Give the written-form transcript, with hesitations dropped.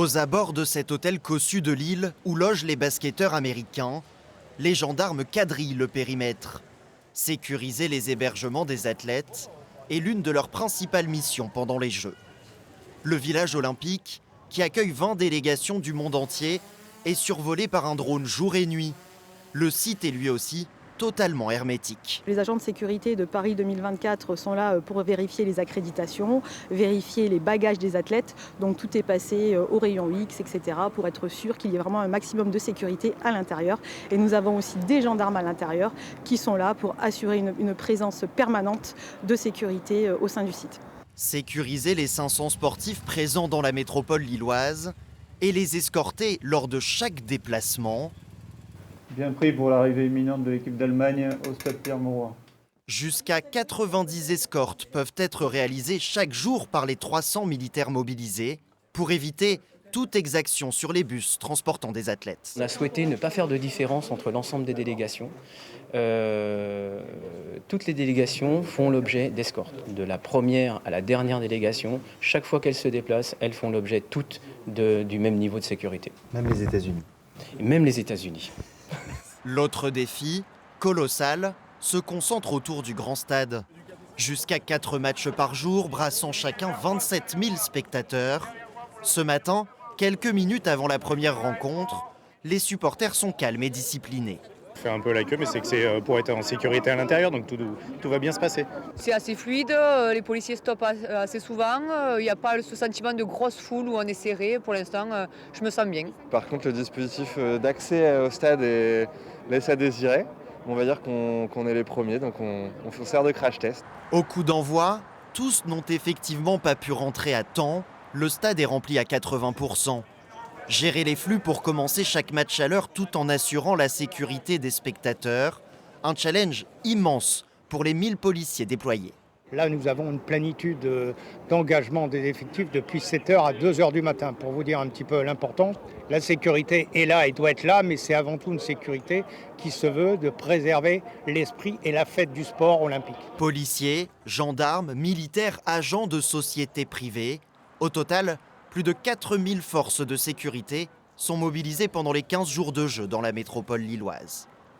Aux abords de cet hôtel cossu de Lille, où logent les basketteurs américains, les gendarmes quadrillent le périmètre. Sécuriser les hébergements des athlètes est l'une de leurs principales missions pendant les Jeux. Le village olympique, qui accueille 20 délégations du monde entier, est survolé par un drone jour et nuit. Le site est lui aussi totalement hermétique. Les agents de sécurité de Paris 2024 sont là pour vérifier les accréditations, vérifier les bagages des athlètes. Donc tout est passé au rayon X, etc. pour être sûr qu'il y ait vraiment un maximum de sécurité à l'intérieur. Et nous avons aussi des gendarmes à l'intérieur qui sont là pour assurer une présence permanente de sécurité au sein du site. Sécuriser les 500 sportifs présents dans la métropole lilloise et les escorter lors de chaque déplacement. Bien pris pour l'arrivée imminente de l'équipe d'Allemagne au stade Pierre-Mauroy. Jusqu'à 90 escortes peuvent être réalisées chaque jour par les 300 militaires mobilisés pour éviter toute exaction sur les bus transportant des athlètes. On a souhaité ne pas faire de différence entre l'ensemble des délégations. Toutes les délégations font l'objet d'escortes. De la première à la dernière délégation, chaque fois qu'elles se déplacent, elles font l'objet toutes du même niveau de sécurité. Même les États-Unis. Et même les États-Unis. L'autre défi, colossal, se concentre autour du grand stade. Jusqu'à 4 matchs par jour, brassant chacun 27 000 spectateurs. Ce matin, quelques minutes avant la première rencontre, les supporters sont calmes et disciplinés. On fait un peu la queue, mais c'est que c'est pour être en sécurité à l'intérieur, donc tout va bien se passer. C'est assez fluide, les policiers stoppent assez souvent, il n'y a pas ce sentiment de grosse foule où on est serré. Pour l'instant, je me sens bien. Par contre, le dispositif d'accès au stade laisse à désirer. On va dire qu'on est les premiers, donc on sert de crash test. Au coup d'envoi, tous n'ont effectivement pas pu rentrer à temps. Le stade est rempli à 80%. Gérer les flux pour commencer chaque match à l'heure tout en assurant la sécurité des spectateurs. Un challenge immense pour les 1000 policiers déployés. Là, nous avons une plénitude d'engagement des effectifs depuis 7h à 2h du matin, pour vous dire un petit peu l'importance. La sécurité est là et doit être là, mais c'est avant tout une sécurité qui se veut de préserver l'esprit et la fête du sport olympique. Policiers, gendarmes, militaires, agents de sociétés privées. Au total, plus de 4000 forces de sécurité sont mobilisées pendant les 15 jours de jeu dans la métropole lilloise.